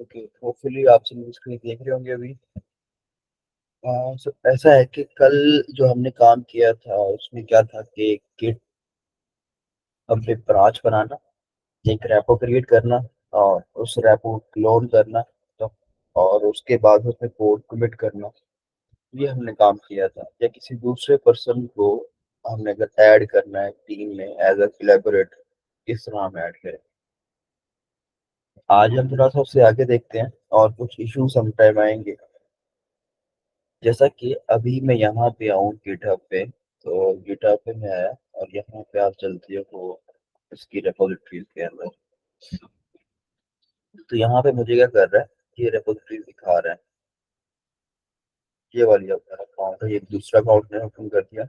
Okay, hopefully आप सब screen देख रहे होंगे अभी। सो ऐसा है कि कल जो हमने काम किया था उसमें क्या था कि गिट अपने ब्रांच बनाना, एक रेपो क्रिएट करना और उस रेपो क्लोन करना, तो और उसके बाद उसमें कोड कमिट करना। ये हमने काम किया था। या किसी दूसरे पर्सन को हमने अगर ऐड करना है टीम में एज अ कोलैबोरेटर, किस तरह हम ऐड करें। आज हम थोड़ा सा उससे आगे देखते हैं और कुछ इश्यूज हम टाइम आएंगे। जैसा कि अभी मैं यहाँ पे आऊँ गिटहब पे, तो गिटहब पे मैं आया और यहाँ पे आप चलते हो इसकी रेपोजिटरीज के अंदर। तो यहाँ पे मुझे क्या कर रहा है, ये रेपोजिटरीज दिखा रहा है। ये वाली अपना अकाउंट है, ये दूसरा अकाउंट मैंने ओपन कर दिया।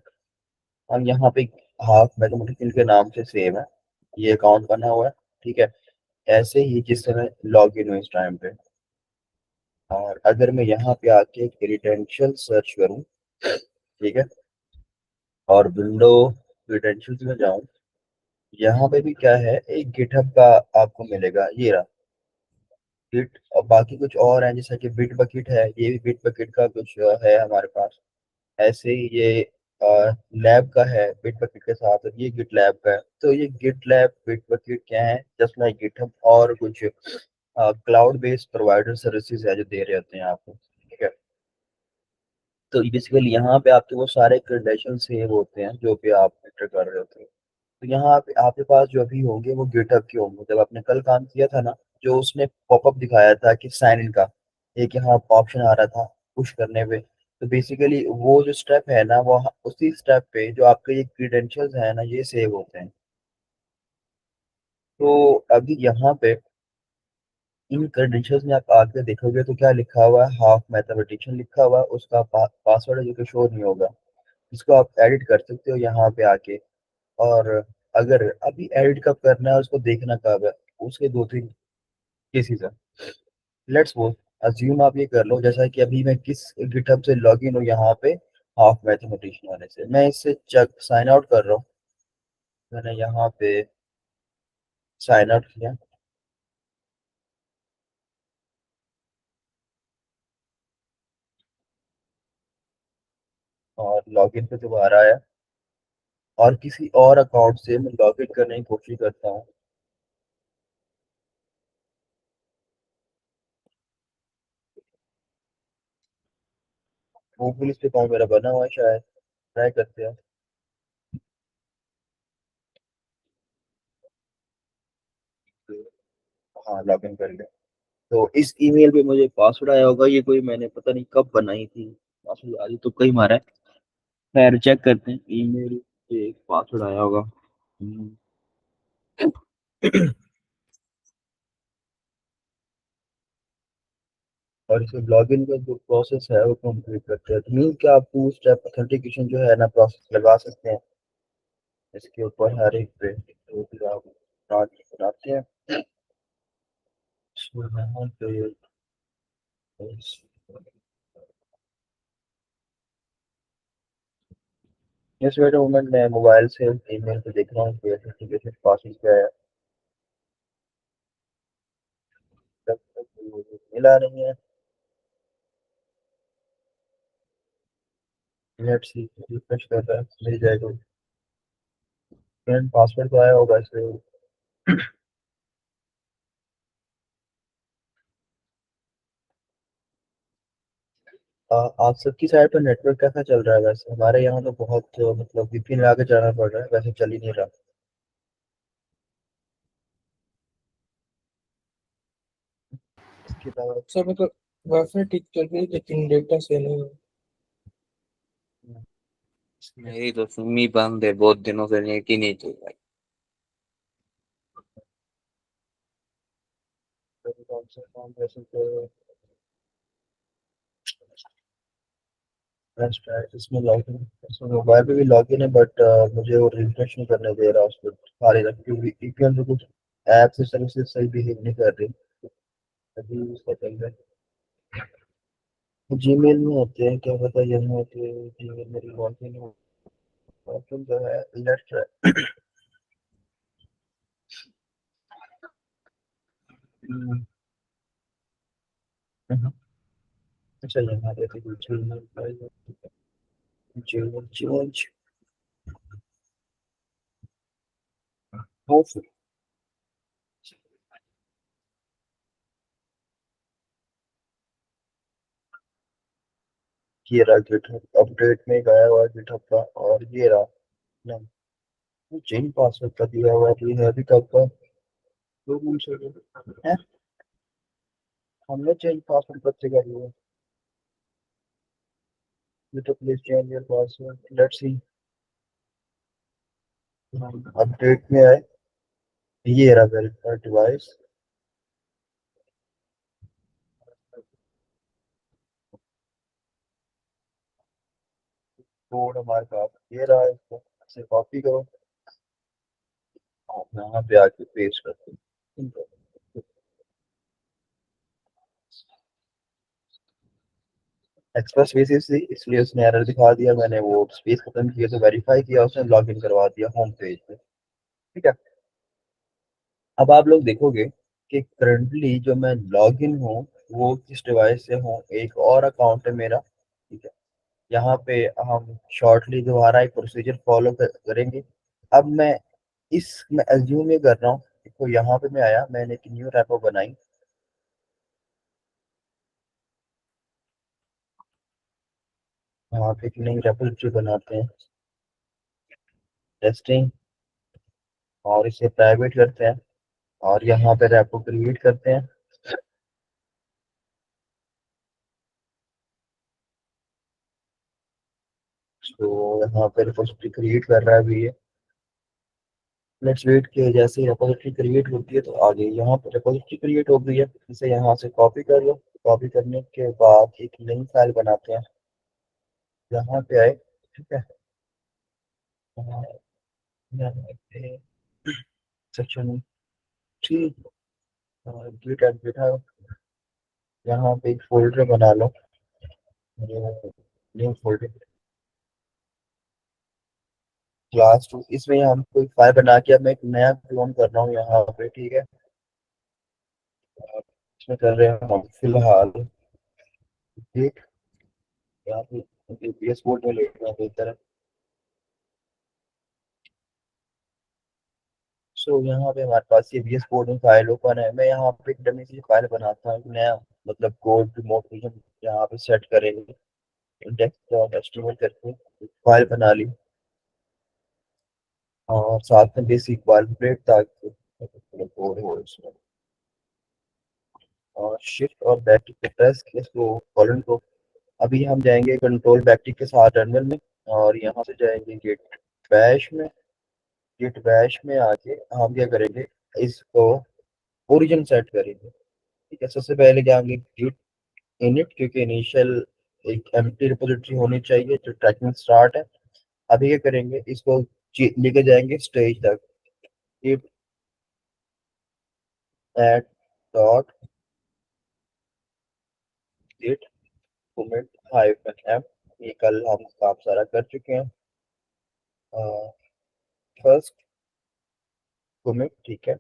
हम यहाँ पे हाफ मैथमेटिकल के नाम से सेम है, ये अकाउंट बना हुआ है। ठीक है, ऐसे ही जिस समय लॉग इन हुए इस टाइम पे, और अगर मैं यहाँ पे आके क्रेडेंशियल सर्च करूँ, ठीक है, और विंडो क्रेडेंशियल्स में जाऊँ, यहाँ पे भी क्या है, एक गिटहब का आपको मिलेगा, ये रहा गिट। और बाकी कुछ और है जैसा कि बिट बकेट है, ये भी बिट बकेट का कुछ है हमारे पास। ऐसे ही ये लैब का है बिट बकेट के साथ, और ये गिट लैब का है। तो ये गिट लैब बिट बकेट क्या है, जस्ट लाइक गिटहब, और कुछ क्लाउड बेस्ड प्रोवाइडर सर्विसेज है जो दे रहे होते हैं आपको। ठीक है, तो बेसिकली यहाँ पे आपके वो सारे क्रेडेंशियल सेव होते हैं जो भी आप एंटर कर रहे होते हैं। तो यहाँ पे आपके पास जो अभी होंगे वो गिटहब के होंगे। जब आपने कल काम किया था ना, जो उसने पॉपअप दिखाया था कि साइन इन का एक यहाँ ऑप्शन आ रहा था पुश करने पे, तो बेसिकली वो जो स्टेप है ना, वो उसी स्टेप पे जो आपके ये क्रीडेंशियल्स है ना, ये सेव होते हैं। तो अभी यहाँ पे इन क्रेडेंशियल्स में आप आगे देखोगे तो क्या लिखा हुआ है, हाफ मैथमेटिशियन लिखा हुआ है, उसका पासवर्ड है जो कि शो नहीं होगा। इसको आप एडिट कर सकते हो यहाँ पे आके। और अगर अभी एडिट कब करना है, उसको देखना कब है, उसके दो तीन केसेस है। लेट्स सपोज, अज्यूम आप ये कर लो जैसा कि अभी मैं किस गिटहब से लॉग इन हूँ यहाँ पे, हाफ मैथमेटिशियन वाले से मैं इससे चेक साइन आउट कर रहा हूँ। मैंने यहाँ पे साइन आउट किया और लॉग इन पे दोबारा आया, और किसी और अकाउंट से मैं लॉग इन करने की कोशिश करता हूँ। गूगल इस पे अकाउंट मेरा बना हुआ है शायद, ट्राई करते हैं। हाँ, लॉग इन कर लिया। तो इस ईमेल पे मुझे पासवर्ड आया होगा, ये कोई मैंने पता नहीं कब बनाई थी। पासवर्ड आज तो कई मारा है। खैर चेक करते हैं, ईमेल पे एक पासवर्ड आया होगा। हम्म। और इसे लॉगिन का जो प्रोसेस है वो कंप्लीट करते हैं। तो मीन क्या आप टू स्टेप ऑथेंटिकेशन जो है ना प्रोसेस लगा सकते हैं इसके ऊपर हर एक पे। तो फिर आप ब्रांच बनाते हैं। इसमें यहाँ पे इस वेट मोमेंट में मोबाइल से ईमेल पे देख रहा हूँ कि ऑथेंटिकेशन प्रोसेस क्या है। तब तक मुझे मिला नहीं है। लेट्स सी, रिफ्रेश कर रहा है, मिल जाएगा। करंट पासवर्ड तो आया होगा इसलिए। आप सबकी साइड पर नेटवर्क कैसा चल रहा है? वैसे हमारे यहाँ तो बहुत मतलब VPN लगा के जाना पड़ रहा है, वैसे चल ही नहीं रहा। इसके अलावा सर मतलब वाईफाई ठीक चल रही है लेकिन डेटा से नहीं है। मेरी तो सिम ही बंद है, बहुत दिनों से नेट ही नहीं चल रहा है। कौन सा काम वैसे तो बेस्ट है इसमें लॉगिन। इसमें मोबाइल पे भी लॉगिन है बट मुझे वो रिफ्रेश नहीं करने दे रहा उसको, खाली रख, क्योंकि VPN से कुछ ऐप से सर्विसेज सही बिहेव नहीं कर रही। अभी उसका चल रहा है। जीमेल में होते हैं क्या पता, यहाँ होते हैं जीमेल मेरी लॉगिन हो। लॉगिन जो है लेफ्ट है। हम्म। अच्छा यहाँ पे तो कुछ जॉर्ज होफ ये रहा गिटहब अपडेट में गया हुआ गिटहब का और ये रहा नहीं चेंज पासवर्ड का दिया हुआ है, ये है अभी कब का 2 मिनट से है हमने चेंज पासवर्ड कब से कर लिया ये तो please change your password let's see update में आए ये रहा वेरीफाइड डिवाइस कोड हमारे पास ये रहा है इसको इसे कॉपी करो और यहाँ पे आके पेस्ट कर दो एक्सप्रेस स्पेस थी इसलिए उसने एरर दिखा दिया मैंने वो स्पेस खत्म किया तो वेरीफाई किया उसने लॉग इन करवा दिया होम पेज पे ठीक है अब आप लोग देखोगे कि करंटली जो मैं लॉग इन हूँ वो किस डिवाइस से हूँ एक और अकाउंट है मेरा ठीक है यहाँ पे हम शॉर्टली दोबारा एक प्रोसीजर फॉलो करेंगे अब मैं एज्यूम ये कर रहा हूँ देखो यहाँ पे मैं आया मैंने एक न्यू रेपो बनाई यहाँ पे एक नई रेपोजिटरी बनाते हैं टेस्टिंग और इसे प्राइवेट करते हैं और यहाँ पे रेपो क्रिएट करते हैं तो यहाँ पे रिपोजिटरी क्रिएट कर रहा है अभी ये लेट्स वेट के जैसे ही रिपोजिटरी क्रिएट होती है तो आगे यहाँ पे रिपोजिटरी क्रिएट हो गई है इसे यहाँ से कॉपी कर लो कॉपी करने के बाद एक नई फाइल बनाते हैं यहाँ पे आए ठीक है यहाँ पे सेक्शन 3 गिट एंड गिटहब यहाँ पे एक फोल्डर बना लो न्यू फोल्डर क्लास 2 इसमें हम कोई फाइल बना के अब मैं एक नया क्लोन कर रहा हूँ यहाँ पे ठीक है इसमें कर रहे हैं हम फिलहाल एक यहाँ पे पीएस बोर्ड में लेट रहा है इधर सो यहाँ पे हमारे पास ये वीएस कोड में फाइल ओपन है मैं यहाँ पे एक डमी सी फाइल बनाता हूँ एक नया मतलब कोड रिमोट रीजन यहाँ पे सेट करेंगे इंडेक्स डॉट एचटीएमएल करके फाइल बना ली और साथ में बेसिक वाइल्ड ताकि कोड हो इसमें और शिफ्ट और बैकटिक को प्रेस किया इसको कॉलन को अभी हम जाएंगे कंट्रोल बैकटिक के साथ टर्मिनल में और यहाँ से जाएंगे बैश में गिट बैश में आके हम क्या करेंगे इसको ओरिजिन सेट करेंगे ठीक है सबसे पहले जाएंगे गिट इनिट क्योंकि इनिशियल एक एम्प्टी रिपोजिटरी होनी चाहिए जो ट्रैकिंग स्टार्ट है अभी क्या करेंगे इसको लेके जाएंगे स्टेज तक git add dot git commit hyphen M ये कल हम काम सारा कर चुके हैं फर्स्ट commit ठीक है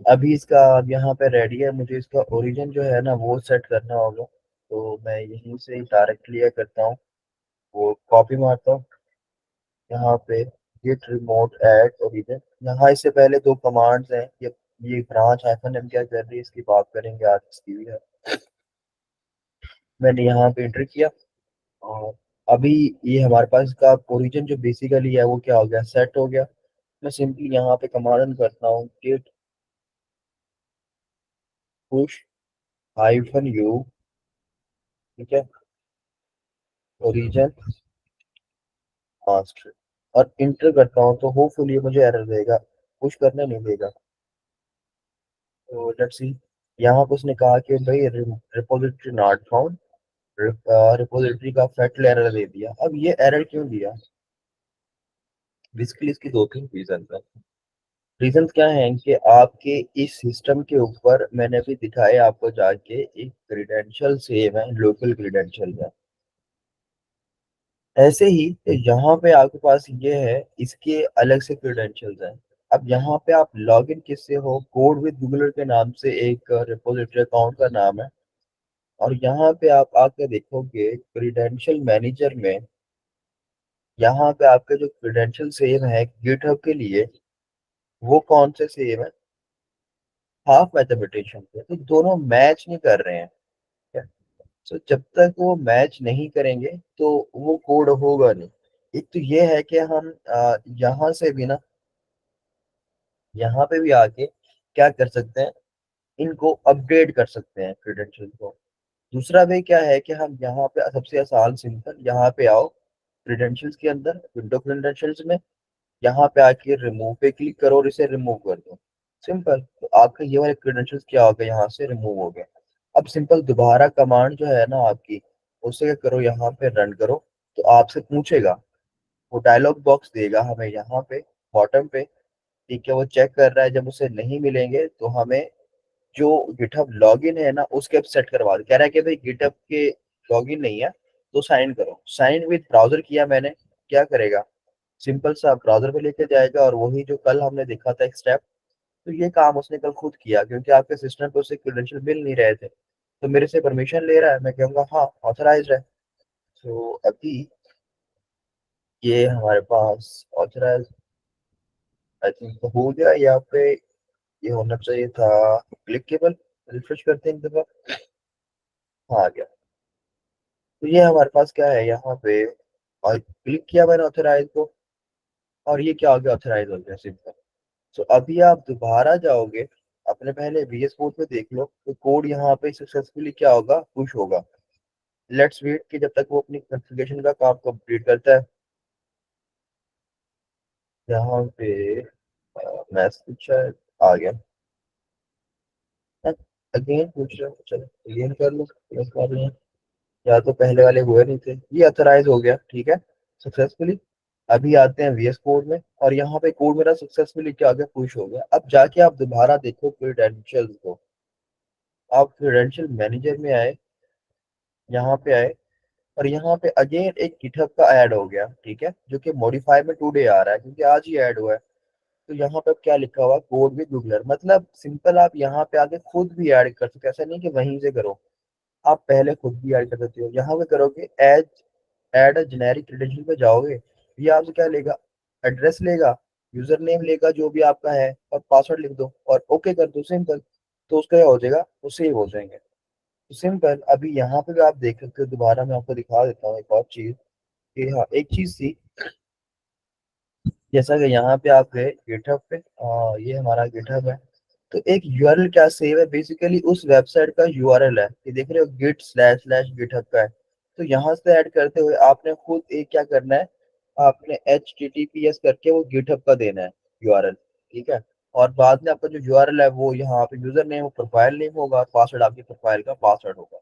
अभी इसका अब यहाँ पे रेडी है मुझे इसका ओरिजिन जो है ना वो सेट करना होगा तो मैं यहीं से डायरेक्टली करता हूँ वो कॉपी मारता हूँ यहाँ पे git remote add origin यहाँ इससे पहले दो कमांड्स हैं ये ब्रांच हाइफन एम क्या कर रही है इसकी बात करेंगे आज इसकी भी है मैंने यहाँ पे एंटर किया और अभी ये हमारे पास का ओरिजिन जो बेसिकली है वो क्या हो गया सेट हो गया मैं सिंपली यहाँ पे कमांड करता हूँ git push हाइफन यू ठीक है ओरिजिन मास्टर और इंटर करता हूँ तो होपफुली मुझे एरर देगा पुश करने नहीं देगा तो लेट्स सी यहाँ पर उसने कहा कि भाई रिपोजिटरी नॉट फाउंड रिपोजिटरी का फैक्ट एरर दे दिया अब ये एरर क्यों दिया बेसिकली इसकी दो तीन रीजन है रीजन क्या है कि आपके इस सिस्टम के ऊपर मैंने अभी दिखाया आपको जाके एक क्रीडेंशियल सेम है लोकल क्रीडेंशियल है ऐसे ही यहाँ पे आपके पास ये है इसके अलग से क्रीडेंशियल्स हैं अब यहाँ पे आप लॉगिन किससे हो कोड विद गूगलर के नाम से एक रिपोजिटरी अकाउंट का नाम है और यहाँ पे आप आके देखोगे क्रीडेंशियल मैनेजर में, यहाँ पे आपके जो क्रीडेंशियल सेम है गिटहब के लिए, वो कौन से सेम है, हाफ मैथमेटिशियन के, तो दोनों मैच नहीं कर रहे हैं। तो जब तक वो मैच नहीं करेंगे तो वो कोड होगा नहीं। एक तो ये है कि हम यहाँ से भी ना, यहाँ पे भी आके क्या कर सकते हैं, इनको अपडेट कर सकते हैं क्रेडेंशियल को। दूसरा वे क्या है कि हम यहाँ पे सबसे आसान सिंपल, यहाँ पे आओ क्रेडेंशियल्स के अंदर, विंडो क्रेडेंशियल्स में, यहाँ पे आके रिमूव पे क्लिक करो और इसे रिमूव कर दो। सिंपल, तो आपका ये वाले क्रेडेंशियल्स क्या हो गया, यहाँ से रिमूव हो गया। अब सिंपल दोबारा कमांड जो है ना आपकी, उसे क्या करो, यहाँ पे रन करो, तो आपसे पूछेगा, वो डायलॉग बॉक्स देगा हमें यहाँ पे बॉटम पे। ठीक है, वो चेक कर रहा है, जब उसे नहीं मिलेंगे तो हमें जो गिटहब लॉगिन है ना उसके अब सेट करवा दे। कह रहा है कि भाई गिटहब के लॉगिन नहीं है तो साइन करो। साइन विद ब्राउजर किया मैंने, क्या करेगा, सिंपल सा ब्राउजर पे लेके जाएगा और वही जो कल हमने देखा था एक स्टेप, तो ये काम उसने कल खुद किया, क्योंकि आपके सिस्टम पे उसे क्रेडेंशियल मिल नहीं रहे थे, तो मेरे से परमिशन ले रहा है, मैं कहूंगा हाँ ऑथराइज्ड है। तो अभी ये हमारे पास ऑथराइज आई थिंक हो गया। यहाँ पे ये होना चाहिए था क्लिकेबल। रिफ्रेश करते हैं एक दफा। हाँ, आ गया। तो ये हमारे पास क्या है यहाँ पे, और क्लिक किया मैंने ऑथराइज को, और ये क्या हो गया, ऑथराइज हो गया सिंपल। तो अभी आप दोबारा जाओगे अपने पहले VS कोड पे, देख लो तो कोड यहाँ पे सक्सेसफुली क्या होगा, पुश होगा। लेट्स वेट कि जब तक वो अपनी कॉन्फ़िगरेशन का काम कंप्लीट करता है। यहाँ पे मैसेज शायद आ गया, अगेन पूछ रहा हूँ, चलो अगेन कर लो, प्रेस कर लें। या तो पहले वाले हुए नहीं थे, ये ऑथराइज हो गया, ठीक है सक्सेसफुली। अभी आते हैं VS कोड में, और यहाँ पे कोड मेरा सक्सेसफुली क्या आ गया, पुश हो गया। अब जाके आप दोबारा देखो क्रेडेंशियल्स को, आप क्रेडेंशियल मैनेजर में आए, यहाँ पे आए, और यहाँ पे अगेन एक गिटहब का ऐड हो गया, ठीक है, जो कि मॉडिफाई में टुडे आ रहा है क्योंकि आज ही ऐड हुआ है। तो यहाँ पे अब क्या लिखा हुआ, कोड विद गूगलर, मतलब सिंपल आप यहाँ पे आके खुद भी ऐड कर सकते हो, ऐसा नहीं कि वहीं से करो, आप पहले खुद भी ऐड कर सकते हो। यहाँ पे करोगे as add a generic credential पे जाओगे, ये आपसे क्या लेगा, एड्रेस लेगा, यूजर नेम लेगा जो भी आपका है, और पासवर्ड लिख दो और ओके कर दो, सिंपल। तो उसका क्या हो जाएगा, वो सेव हो जाएंगे। तो सिंपल, अभी यहाँ पे भी आप देख सकते हो, दोबारा मैं आपको दिखा देता हूँ एक और चीज, कि हाँ एक चीज थी, जैसा कि यहाँ पे आप गए गिटहब पे, ये हमारा गिटहब है, तो एक यूआरएल क्या सेव है, बेसिकली उस वेबसाइट का यूआरएल है, ये देख रहे हो गिट स्लैश स्लैश गिटहब का है। तो यहाँ से ऐड करते हुए आपने खुद एक क्या करना है, आपने HTTPS करके वो गिटहब का देना है यूआरएल, ठीक है। और बाद में आपका जो यूआरएल है वो यहाँ पे यूजर नेम, प्रोफाइल नेम होगा, पासवर्ड आपकी प्रोफाइल का पासवर्ड होगा।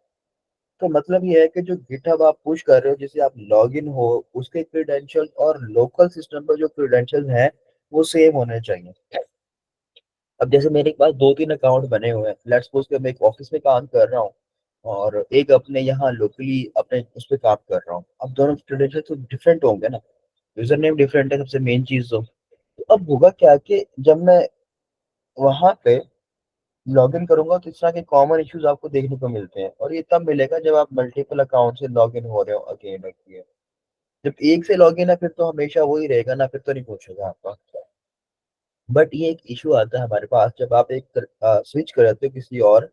तो मतलब ये है कि जो गिटहब आप पुश कर रहे हो, जिसे आप लॉगिन हो, उसके क्रेडेंशियल और लोकल सिस्टम पर जो क्रेडेंशियल हैं वो सेम होने चाहिए। अब जैसे मेरे पास दो तीन अकाउंट बने हुए हैं, लेट्स सपोज कि मैं एक ऑफिस में काम कर रहा हूँ और एक अपने यहाँ लोकली अपने उस पर काम कर रहा हूँ, अब दोनों क्रेडेंशियल तो डिफरेंट होंगे ना, यूजर नेम डिफरेंट है, सबसे मेन चीज तो अब होगा क्या कि जब मैं वहां पे लॉग इन करूंगा तो इस तरह के कॉमन इश्यूज आपको देखने को मिलते हैं, और ये तब मिलेगा जब आप मल्टीपल अकाउंट से लॉग इन हो रहे हो अगेन अगेन। जब एक से लॉग इन है फिर तो हमेशा वही रहेगा ना, फिर तो नहीं पूछेगा आपका। बट ये एक इशू आता है हमारे पास जब आप एक स्विच कर जाते हो किसी और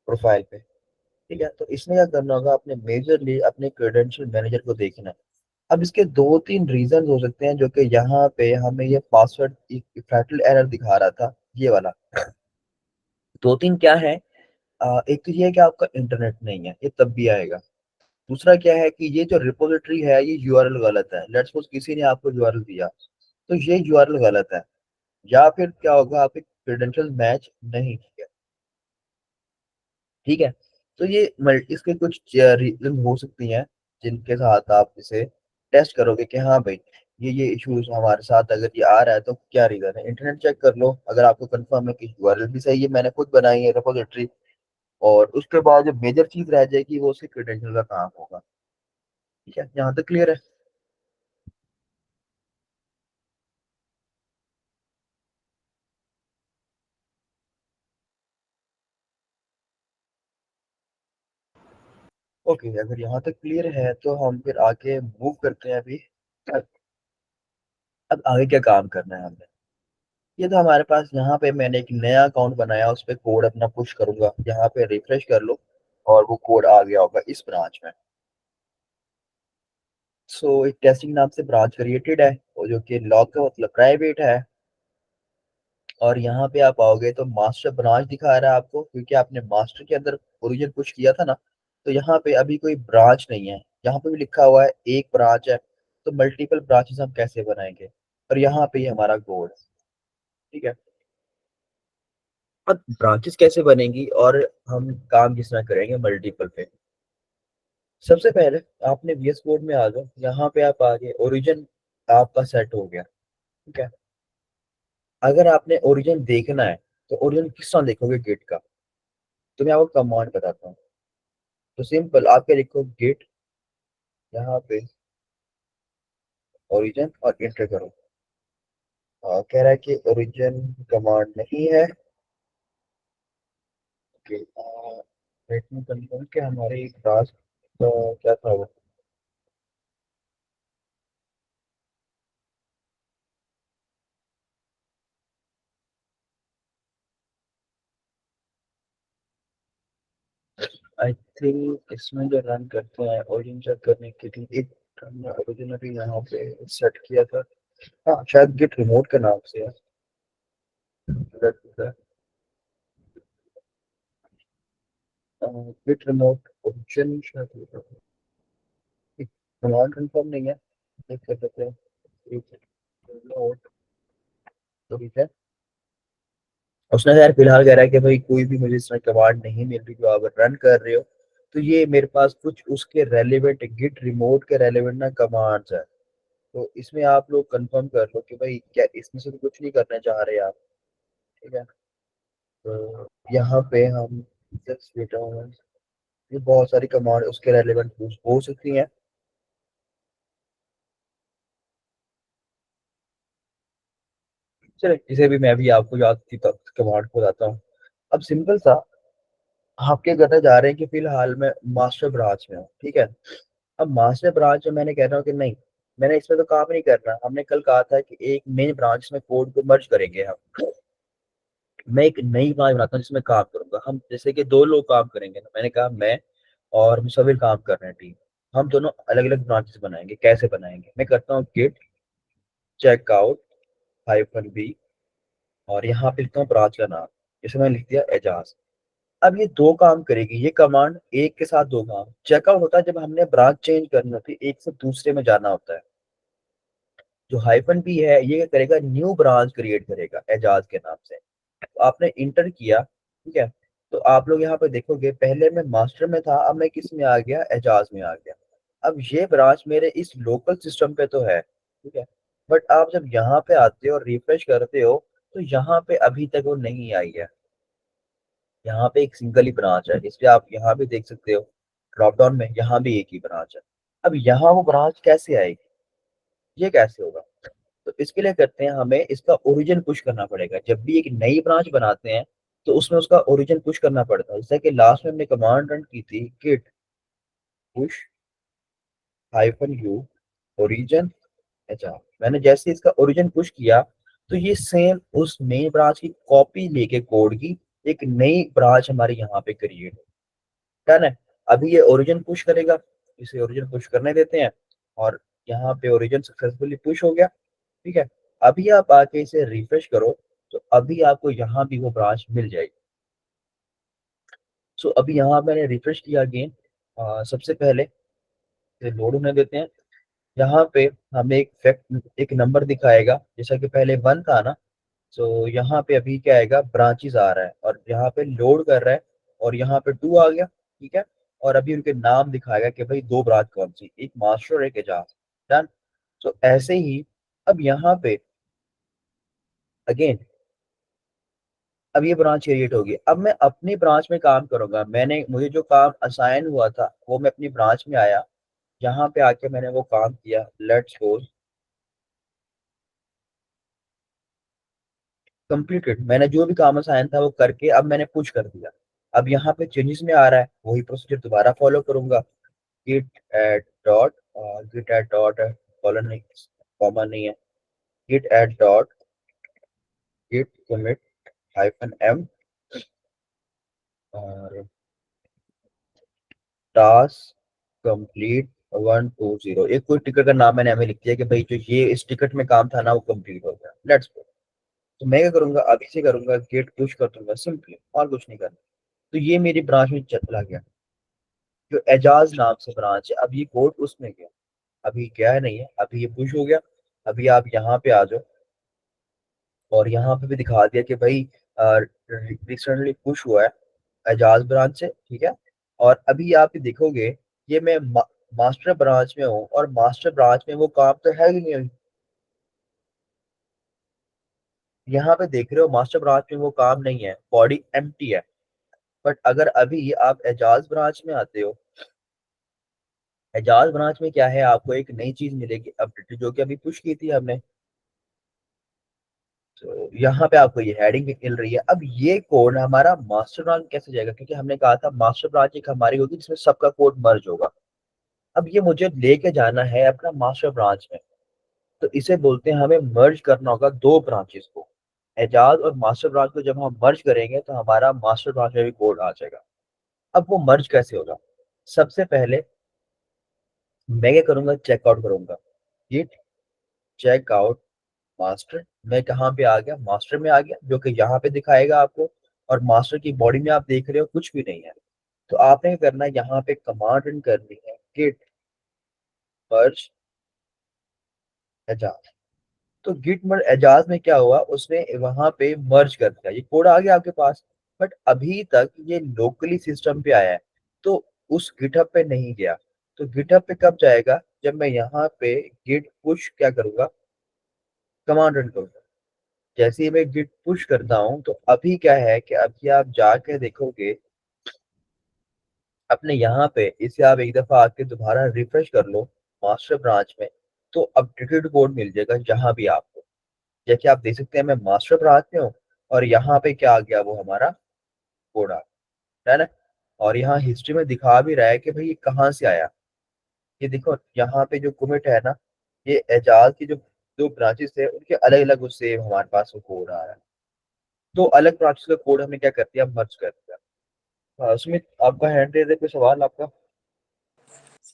प्रोफाइल पे, ठीक है, तो इसमें क्या करना होगा, अपने मेजरली अपने क्रेडेंशियल मैनेजर को देखना है। अब इसके दो तीन रीजन हो सकते हैं, जो कि यहाँ पे हमें ये पासवर्ड फैटल एरर दिखा रहा था, ये वाला। दो तीन क्या है, एक तो ये है कि आपका इंटरनेट नहीं है, ये तब भी आएगा। दूसरा क्या है कि ये जो रिपोजिटरी है ये यूआरएल गलत है, लेट्स सपोज किसी ने आपको यूआरएल दिया तो ये यूआरएल गलत है, या फिर क्या होगा, आपके क्रेडेंशियल मैच नहीं किया, ठीक है। तो ये इसके कुछ रीजन हो सकती हैं जिनके साथ आप इसे टेस्ट करोगे कि हाँ भाई ये इश्यूज हमारे साथ अगर ये आ रहा है तो क्या रीजन है। इंटरनेट चेक कर लो, अगर आपको कंफर्म है कि यूआरएल भी सही है, मैंने खुद बनाई है रिपोजिटरी, और उसके बाद जो मेजर चीज रह जाएगी वो उसके क्रेडेंशियल का काम होगा। ठीक है, यहाँ तक क्लियर है। ओके, अगर यहाँ तक क्लियर है तो हम फिर आगे मूव करते हैं अभी। अब अब आगे क्या काम करना है हमने। ये तो हमारे पास यहाँ पे मैंने एक नया अकाउंट बनाया, उस पे कोड अपना पुश करूंगा, यहाँ पे रिफ्रेश कर लो और वो कोड आ गया होगा इस ब्रांच में। सो एक टेस्टिंग नाम से ब्रांच क्रिएटेड है और जो कि लॉग का मतलब प्राइवेट है। और यहाँ पे आप आओगे तो मास्टर ब्रांच दिखा रहा है आपको, क्योंकि आपने मास्टर के अंदर ओरिजिन पुश किया था ना। तो यहाँ पे अभी कोई ब्रांच नहीं है, यहाँ पे भी लिखा हुआ है एक ब्रांच है। तो मल्टीपल ब्रांचेस हम कैसे बनाएंगे, और यहाँ पे ही हमारा कोड है। ठीक है, अब ब्रांचेस कैसे बनेंगी और हम काम किस तरह करेंगे मल्टीपल पे। सबसे पहले आपने VS कोड में आ जाओ, यहाँ पे आप आगे ओरिजिन आपका सेट हो गया। ठीक है, अगर आपने ओरिजिन देखना है तो ओरिजिन किस तरह देखोगे गेट का, तो मैं आपको कमांड बताता हूँ। तो सिंपल आपके लिखो गेट, यहाँ पे ओरिजिन और एंटर करो। कह रहा है कि ओरिजिन कमांड नहीं है। ओके, लेट मी कंफर्म कि हमारे टास्क क्या था वो। आई थिंक इसमें जो रन करते हैं ओरिजिन चेक करने के लिए, एक हमने ओरिजिन अभी यहाँ पे सेट किया था। हाँ, शायद गिट रिमोट के नाम से है। गिट रिमोट ओरिजिन शायद, कमांड कंफर्म नहीं है, देख कर सकते हैं। Git remote, तो ठीक है। उसने यार फिलहाल कह रहा है कि भाई कोई भी मुझे इसमें कमांड नहीं मिल रही जो आप रन कर रहे हो। तो ये मेरे पास कुछ उसके रेलेवेंट गिट रिमोट के रेलेवेंट ना कमांड्स है। तो इसमें आप लोग कंफर्म कर लो कि भाई क्या इसमें से तो कुछ नहीं करना चाह रहे आप। ठीक है, तो यहाँ पे हम जस्ट डेटा, ये बहुत सारी कमांड उसके रेलेवेंट हो सकती हैं। चलिए इसे भी मैं भी आपको याद की कमांड को बताता हूँ। अब सिंपल सा आपके करने जा रहे हैं कि फिलहाल मैं मास्टर ब्रांच में हूँ। ठीक है, अब मास्टर ब्रांच में मैंने कह रहा हूँ कि नहीं, मैंने इसमें तो काम नहीं करना। हमने कल कहा था कि एक मेन ब्रांच में कोड को मर्ज करेंगे हम। मैं एक नई ब्रांच बनाता हूँ जिसमें काम करूंगा। हम जैसे कि दो लोग काम करेंगे ना, मैंने कहा मैं और मुसविर काम कर रहे हैं टीम। हम दोनों अलग अलग ब्रांचेस बनाएंगे। कैसे बनाएंगे, मैं करता हूँ गिट चेकआउट -b और यहाँ पे लिखता हूँ ब्रांच का नाम, जैसे मैंने लिख दिया एजाज। अब ये दो काम करेगी ये कमांड, एक के साथ दो काम। चेकआउट होता है जब हमने ब्रांच चेंज करनी होती है, एक से दूसरे में जाना होता है। जो -b है ये क्या करेगा, न्यू ब्रांच क्रिएट करेगा एजाज के नाम से। तो आपने इंटर किया, ठीक है। तो आप लोग यहाँ पे देखोगे पहले मैं मास्टर में था, अब मैं किस में आ गया, एजाज में आ गया। अब ये ब्रांच मेरे इस लोकल सिस्टम पे तो है, ठीक है। बट आप जब यहाँ पे आते हो और रिफ्रेश करते हो तो यहाँ पे अभी तक वो नहीं आई है। यहाँ पे एक सिंगल ही ब्रांच है, इसलिए आप यहाँ भी देख सकते हो ड्रॉप डाउन में यहाँ भी एक ही ब्रांच है। अब यहाँ वो ब्रांच कैसे आएगी, ये कैसे होगा। तो इसके लिए करते हैं, हमें इसका ओरिजिन पुश करना पड़ेगा। जब भी एक नई ब्रांच बनाते हैं तो उसमें उसका ओरिजिन पुश करना पड़ता है। जैसे कि लास्ट में हमने कमांड रन की थी गिट पुश -u ओरिजिन। अच्छा, मैंने जैसे इसका ओरिजिन पुश किया तो ये सेम उस नई ब्रांच की कॉपी लेके कोड की एक नई ब्रांच हमारी यहाँ पे क्रिएट, डन है। अभी ये ओरिजिन पुश करेगा, इसे ओरिजिन पुश करने देते हैं और यहाँ पे ओरिजिन सक्सेसफुली पुश हो गया। ठीक है, अभी आप आके इसे रिफ्रेश करो तो अभी आपको यहाँ भी वो ब्रांच मिल जाएगी। सो अभी यहाँ मैंने रिफ्रेश किया अगेन। सबसे पहले इसे लोड होने देते हैं। यहाँ पे हमें एक फैक्ट एक नंबर दिखाएगा, जैसा कि पहले 1 था ना। सो यहाँ पे अभी क्या आएगा, ब्रांचेस आ रहा है और यहाँ पे लोड कर रहा है और यहाँ पे 2 आ गया। ठीक है, और अभी उनके नाम दिखाएगा कि भाई दो ब्रांच कौन सी, एक मास्टर और एक एजाज। डन। सो ऐसे ही अब यहाँ पे अगेन अब ये ब्रांच क्रिएट होगी। अब मैं अपनी ब्रांच में काम करूंगा। मैंने मुझे जो काम असाइन हुआ था वो मैं अपनी ब्रांच में आया, यहाँ पे आके मैंने वो काम किया। लेट्स सपोज कंप्लीटेड, मैंने जो भी काम असाइन था वो करके अब मैंने पुश कर दिया। अब यहाँ पे चेंजेस में आ रहा है, वही प्रोसीजर दोबारा फॉलो करूंगा। git add dot git add dot colon नहीं, कॉमा नहीं है, git add dot git commit -m और टास्क कंप्लीट 120। एक कोई टिकट का नाम मैंने हमें लिख दिया कि भाई जो ये इस टिकट में काम था ना वो कंप्लीट हो गया, लेट्स गो। तो मैं क्या करूंगा, अभी से करूंगा गेट पुश कर दूंगा सिंपली, और कुछ नहीं करना। तो ये मेरी ब्रांच में चला गया, जो एजाज नाम से ब्रांच है, अब ये कोड उसमें गया, अभी क्या है नहीं है, अभी ये पुश हो गया। अभी आप यहाँ पे आ जाओ और यहाँ पे भी दिखा दिया कि भाई रिसेंटली पुश हुआ है एजाज ब्रांच से, ठीक है। और अभी आप ये देखोगे, ये मैं मास्टर ब्रांच में हूँ और मास्टर ब्रांच में वो काम तो है ही नहीं। यहाँ पे देख रहे हो मास्टर ब्रांच में वो काम नहीं है, बॉडी एम्प्टी है। बट अगर अभी आप एजाज ब्रांच में आते हो, एजाज ब्रांच में क्या है, आपको एक नई चीज मिलेगी अपडेटेड, जो कि अभी पुश की थी हमने। तो यहाँ पे आपको ये हेडिंग भी मिल रही है। अब ये कोड हमारा मास्टर ब्रांच कैसे जाएगा, क्योंकि हमने कहा था मास्टर ब्रांच एक हमारी होगी जिसमें सबका कोड मर्ज होगा। अब ये मुझे लेके जाना है अपना मास्टर ब्रांच में, तो इसे बोलते हैं हमें मर्ज करना होगा दो ब्रांचेस को, एजाज और मास्टर ब्रांच को। जब हम मर्ज करेंगे तो हमारा मास्टर ब्रांच में भी कोड आ जाएगा। अब वो मर्ज कैसे होगा, सबसे पहले मैं क्या करूंगा, चेकआउट करूंगा, गिट चेकआउट मास्टर। मैं कहाँ पे आ गया, मास्टर में आ गया, जो कि यहाँ पे दिखाएगा आपको। और मास्टर की बॉडी में आप देख रहे हो कुछ भी नहीं है। तो आपने क्या करना है, यहाँ पे कमांड रन करनी है, गिट मर्ज एजाज। तो गिट मर्ज एजाज में क्या हुआ, उसने वहां पे मर्ज कर दिया, ये कोड आ गया आपके पास। बट अभी तक ये लोकली सिस्टम पे आया है, तो उस गिटहब पे नहीं गया। तो गिटहब पे कब जाएगा, जब मैं यहाँ पे गिट पुश क्या करूंगा, कमांड रन करूंगा। जैसे ही मैं गिट पुश करता हूँ, तो अभी क्या है कि अभी आप जाके देखोगे अपने यहाँ पे, इसे आप एक दफा आके दोबारा रिफ्रेश कर लो मास्टर ब्रांच में, तो अपडेटेड कोड मिल जाएगा जहां भी आपको। जैसे आप देख सकते हैं मैं मास्टर ब्रांच में हूँ, और यहाँ पे क्या आ गया, वो हमारा कोड आ गया, है ना। और यहाँ हिस्ट्री में दिखा भी रहा है कि भाई ये कहाँ से आया। ये देखो यहाँ पे जो कमिट है ना, ये एजाज की जो दो ब्रांचेस है उनके अलग अलग उससे हमारे पास वो कोड आ रहा है। तो अलग ब्रांचेस का कोड हमने क्या कर दिया, मर्ज कर दिया। सुमित, आपका हैंड रेज है, कोई सवाल आपका?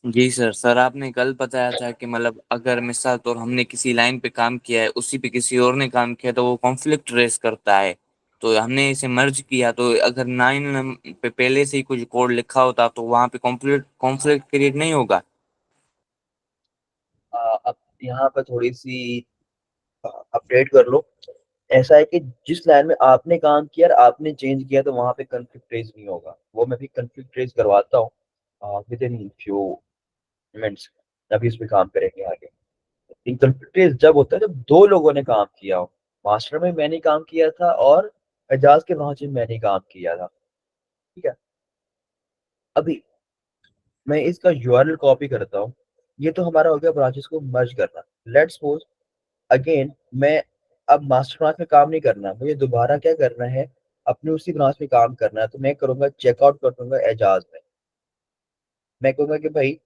जी सर। सर आपने कल बताया था कि मतलब अगर मिसाल तौर हमने किसी लाइन पे काम किया है, उसी पे किसी और ने काम किया तो वो कॉन्फ्लिक्ट रेस करता है। तो हमने इसे मर्ज किया, तो अगर 9 पे पहले से ही कुछ कोड लिखा होता तो वहां पे कॉन्फ्लिक्ट कॉन्फ्लिक्ट क्रिएट नहीं होगा। अब यहाँ पर थोड़ी सी अपडेट कर लो। ऐसा है कि जिस लाइन में आपने काम किया और आपने चेंज किया, तो वहां पे कंफ्लिक्ट रेज नहीं होगा। वो मैं भी कंफ्लिक्ट रेज करवाता हूँ विद इन फ्यू मिनट्स। अभी इस पे काम करेंगे आगे। कंफ्लिक्ट रेज जब होता है जब दो लोगों ने काम किया हो, मास्टर में मैंने काम किया था और एजाज के ब्रांच में मैंने काम किया था, ठीक है। अभी मैं इसका यूआरएल कॉपी करता हूँ। ये तो हमारा हो गया ब्रांचेस को मर्ज करना। लेट्स सपोज अगेन मैं अब मास्टर ब्रांच में काम नहीं करना, मुझे दोबारा क्या करना है, अपने उसी ब्रांच में काम करना है। तो मैं करूंगा चेकआउट कर दूंगा एजाज में। मैं कहूंगा कि भाई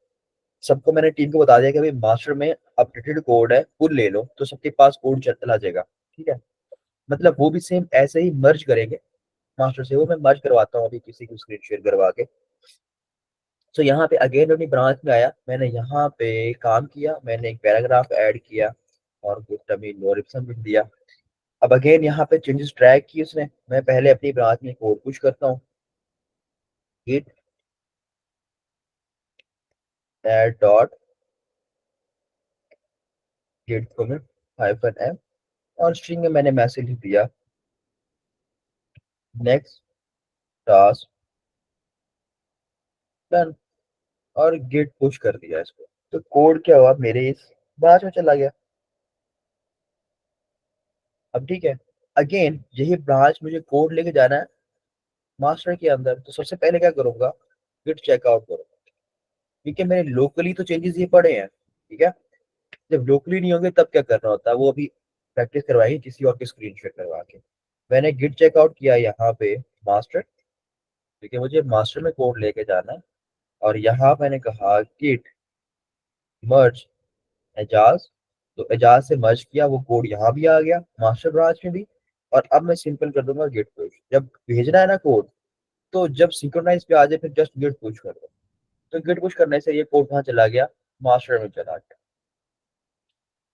सबको मैंने टीम को बता दिया कि भाई मास्टर में अपडेटेड कोड है, फुल ले लो, तो सबके पास कोड चला जाएगा, ठीक है। मतलब वो भी सेम ऐसे ही मर्ज करेंगे मास्टर से। वो मैं मर्ज करवाता हूँ अभी किसी को स्क्रीन शेयर करवा के। तो यहाँ पे अगेन अपनी ब्रांच में आया, मैंने यहाँ पे काम किया, मैंने एक पैराग्राफ ऐड किया और कुछ डमी नो रिप्सन लिख दिया। अब अगेन यहाँ पे चेंजेस ट्रैक की उसने। मैं पहले अपनी ब्रांच में कोड पुश करता हूँ, git add dot git commit -m और स्ट्रिंग में मैंने मैसेज लिख दिया नेक्स्ट टास्क डन, और गिट पुश कर दिया इसको। तो कोड क्या हुआ, मेरे इस ब्रांच में चला गया। अब ठीक है, अगेन यही ब्रांच मुझे कोड लेके जाना है मास्टर के अंदर। तो सबसे पहले क्या करूंगा, गिट चेकआउट करूंगा, क्योंकि मैंने लोकली तो चेंजेस ये पड़े हैं, ठीक है। जब लोकली नहीं होंगे तब क्या करना होता है, वो अभी प्रैक्टिस करवाएंगे किसी और के स्क्रीन शेयर करवा के। मैंने गिट चेकआउट किया यहाँ पे मास्टर, क्योंकि मुझे मास्टर में कोड लेके जाना है। और यहाँ मैंने कहा गिट मर्ज एजाज, तो एजाज से मर्ज किया, वो कोड यहाँ भी आ गया मास्टर ब्रांच में भी। और अब मैं सिंपल कर दूंगा गिट पुश, जब भेजना है ना कोड, तो जब सिंक्रोनाइज पे आ जाए फिर जस्ट गिट पुश कर दो। तो गिट पुश करने से ये कोड कहाँ चला गया, मास्टर में चला गया।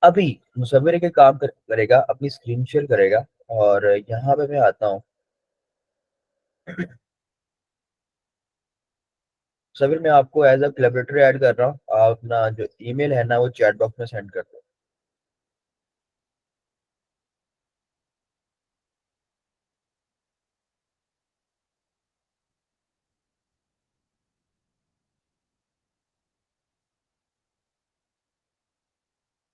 अभी मुसव्विर के काम करेगा, अपनी स्क्रीन शेयर करेगा। और यहाँ पे मैं आता हूँ, मुसव्विर मैं आपको एज अ कोलैबोरेटर ऐड कर रहा हूँ। आप अपना जो ईमेल है ना वो चैट बॉक्स में सेंड कर दो।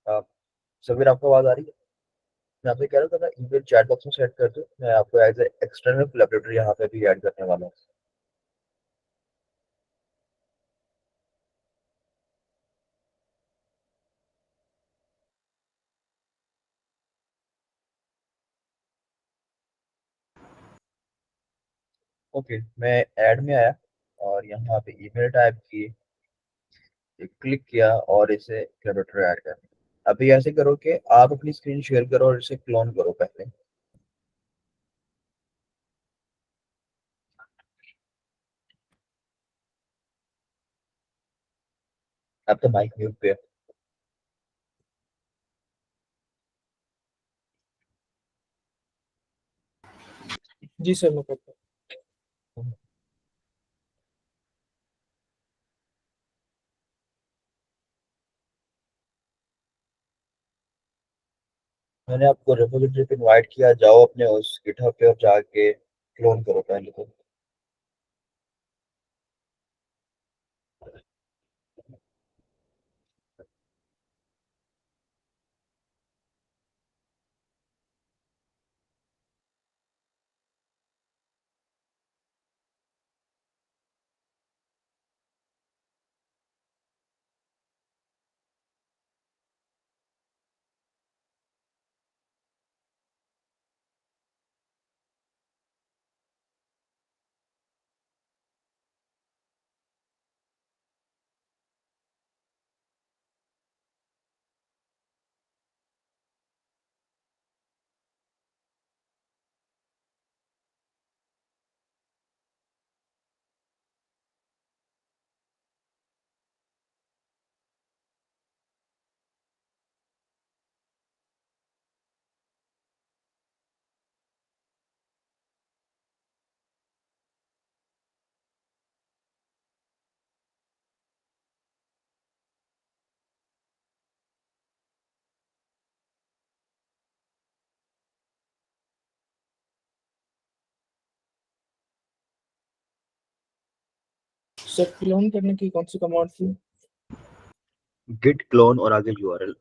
आप मुसव्विर, आपको आवाज आ रही है? मैं आपसे कह रहा था ईमेल चैट बॉक्स में सेंड कर दो, मैं आपको एज ए एक्सटर्नल कोलैबोरेटर यहाँ पे भी ऐड करने वाला हूँ। ओके, मैं ऐड में आया और यहाँ पे ईमेल टाइप की, क्लिक किया और इसे कोलैबोरेटर ऐड कर। अभी ऐसे करो कि आप अपनी स्क्रीन शेयर करो और इसे क्लोन करो पहले। आपका माइक म्यूट पे है। जी सर, मैं करता मैंने आपको रिपोजिटरी पे इनवाइट किया, जाओ अपने उस गिटहब पे और जाके क्लोन करो पहले तो। सर, क्लोन करने की कौन सी कमांड थी? गिट क्लोन और आगे यूआरएल।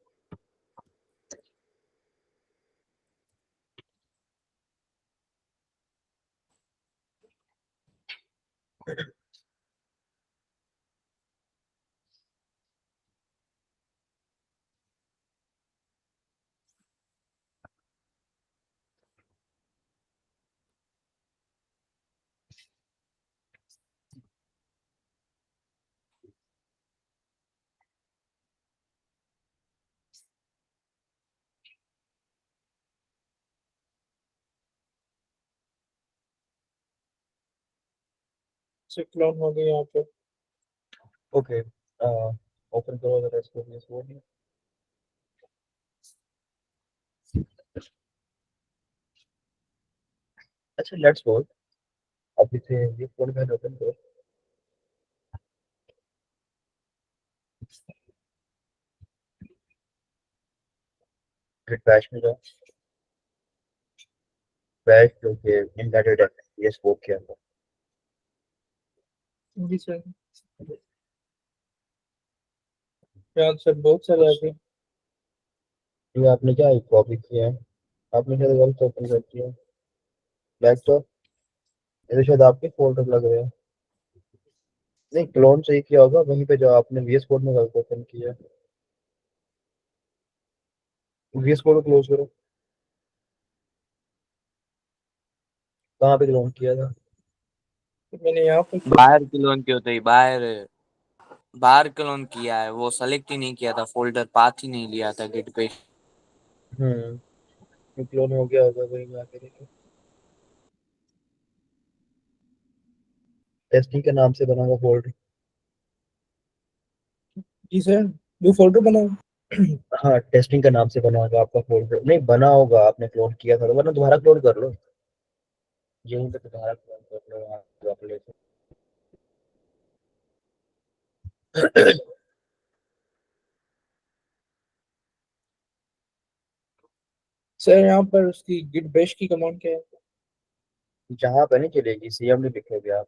सर, क्लोन हो गई यहाँ पे। ओके, ओपन करो जरा इसको, प्लीज बोलिए। अच्छा लेट्स बोल, अब इसे ये कोड पहले ओपन करो। गिट बैश में जाओ, बैश जो कि एम्बेडेड है, ये स्कोप के अंदर। जी सर। यार सर, बहुत सारे आगे। ये आपने क्या कॉपी किया है? आपने शायद गलत ओपन कर दिया। लैपटॉप, ये तो शायद आपके फोल्डर लग रहे हैं। नहीं, क्लोन सही किया होगा, वहीं पे जाओ, आपने वीएस कोड में गलत ओपन किया है। वीएस कोड को क्लोज करो। कहाँ पे क्लोन किया था? तो मैंने यहाँ पर बाहर क्लोन क्यों होता है? बाहर बाहर क्लोन किया है, वो सेलेक्ट ही नहीं किया था, फोल्डर पाथ ही नहीं लिया था गिट पे। क्लोन हो गया होगा, वही में आके देखो। टेस्टिंग के नाम से बना हुआ फोल्डर। जी सर, जो फोल्डर बनाओ। हाँ, टेस्टिंग का नाम से बना होगा आपका फोल्डर, नहीं बना होगा, आपने क्लोन किया था तो, वरना दोबारा क्लोन कर लो, यहीं पे दोबारा क्लोन कर लो यहाँ पे आप ले सर यहाँ पर उसकी गिट बैश की कमांड क्या है? जहाँ पे नहीं चलेगी, सीएमडी लिखोगे आप,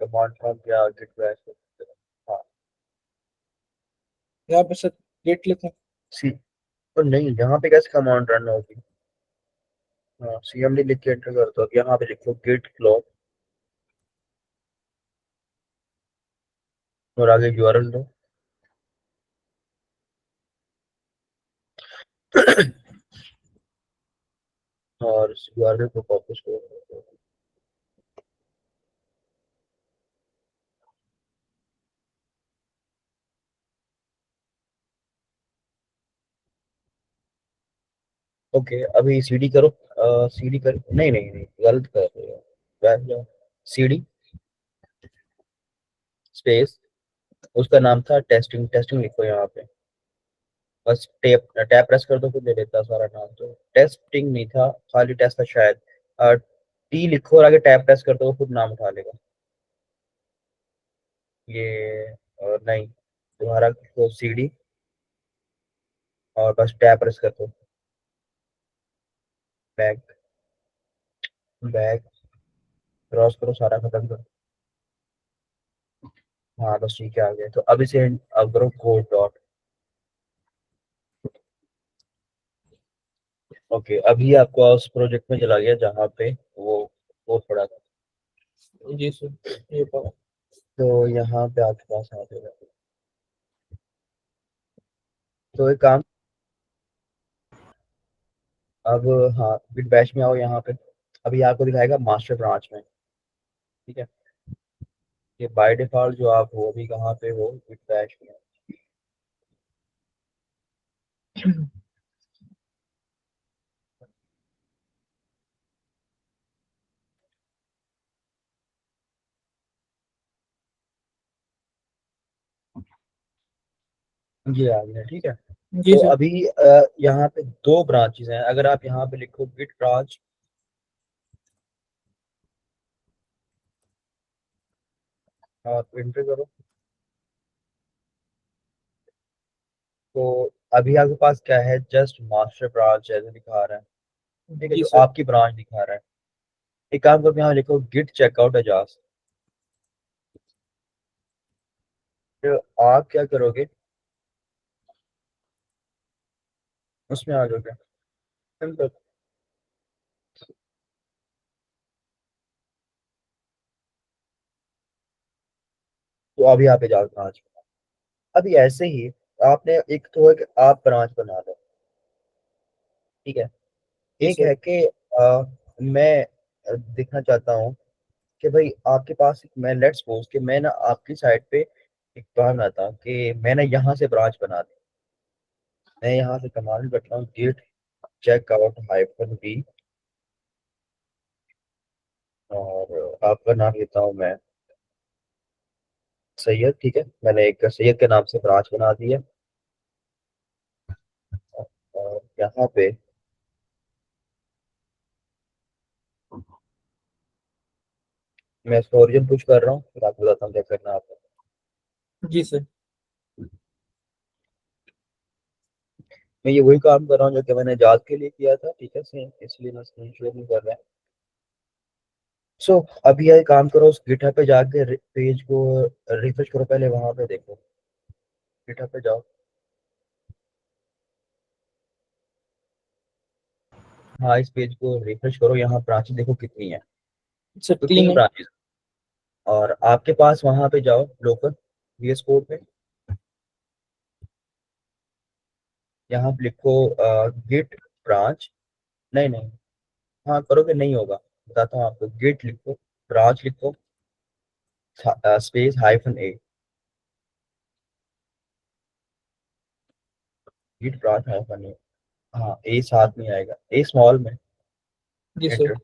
कमांड प्रॉम्प्ट या गिट बैश। हाँ, यहाँ पर सर गिट लिखूं? सी, तो नहीं, यहाँ पे कैसे कमांड रन होगी? हाँ, सीएमडी लिख के एंटर कर दो, अब यहाँ पे लिखो गिट क्लोन और आगे यूआरएल दो। और उस यूआरएल को कॉपी करो। ओके, अभी सीडी करो, सीडी कर, नहीं नहीं नहीं, गलत कर रहे हो, बैठ जाओ। सीडी स्पेस, उसका नाम था टेस्टिंग, टेस्टिंग लिखो यहाँ पे, बस टैप टैप प्रेस कर दो, फिर ले लेता सारा नाम, तो टेस्टिंग नहीं था, खाली टेस्ट था शायद। टी लिखो और आगे टैप प्रेस कर दो, वो खुद नाम उठा लेगा ये। और नहीं, तुम्हारा तो सीडी और बस टैप प्रेस कर दो, बैक, बैक क्रॉस करो, सारा खत्म करो। हाँ बस ठीक है, आ गया, तो अभी से अब करो कोड डॉट। ओके, अभी आपको उस प्रोजेक्ट में चला गया जहाँ पे वो कोड पड़ा था। जी सर, ये पाओ। तो यहाँ पे आपके पास आ जाएगा, तो एक काम, अब हाँ बिट बैश में आओ यहाँ पे, अभी आपको दिखाएगा मास्टर ब्रांच में, ठीक है, ये बाय डिफॉल्ट जो आप हो अभी कहाँ पे हो, बिट बैश में। ये आ गया, ठीक है। जी तो सर। अभी यहाँ पे दो ब्रांचेस हैं, अगर आप यहाँ पे लिखो गिट ब्रांच, आप एंटर करो, तो अभी आपके पास क्या है, जस्ट मास्टर ब्रांच ऐसे दिखा रहा है, ठीक है, जी जो सर। आपकी ब्रांच दिखा रहा है। एक काम करो, यहाँ लिखो गिट चेकआउट एजाज, तो आप क्या करोगे, उसमें आ जाओगे, सिंपल। तो अभी आप एजाज ब्रांच, अभी ऐसे ही आपने एक तो एक आप ब्रांच बना लो, ठीक है। जी एक सर। है कि मैं देखना चाहता हूँ कि भाई आपके पास, मैं लेट्स सपोज कि मैं ना आपकी साइड पे एक प्लान आता कि मैं ना यहाँ से ब्रांच बना दी, मैं यहाँ से कमांड करता हूँ git checkout hyphen B, और आपका नाम लेता हूँ मैं सैयद, ठीक है, मैंने एक सैयद के नाम से ब्रांच बना दी है। और यहाँ पे मैं इसको ओरिजिन पुश कर रहा हूँ, फिर आपको बताता हूँ क्या करना है आपको। जी सर। मैं ये वही काम कर रहा हूँ जो कि मैंने जात के लिए किया था, ठीक है, सेम, इसलिए मैं स्क्रीन शेयर नहीं कर रहा। सो अभी ये काम करो, उस गिटहब पे जाके पेज को रिफ्रेश करो, पहले वहां पे देखो, गिटहब पे जाओ। हाँ, इस पेज को रिफ्रेश करो, यहाँ ब्रांचेस देखो कितनी है, सर तो 3 तीन है। ब्रांचेस। और आपके पास वहां पे जाओ लोकल वीएस कोड पे, यहाँ पे लिखो गिट ब्रांच, नहीं नहीं, हाँ करोगे नहीं होगा, बताता हूँ आपको, गिट लिखो ब्रांच लिखो space -a, git branch -a। हाँ, ए साथ में आएगा, ए स्मॉल में, जी सर। एंटर।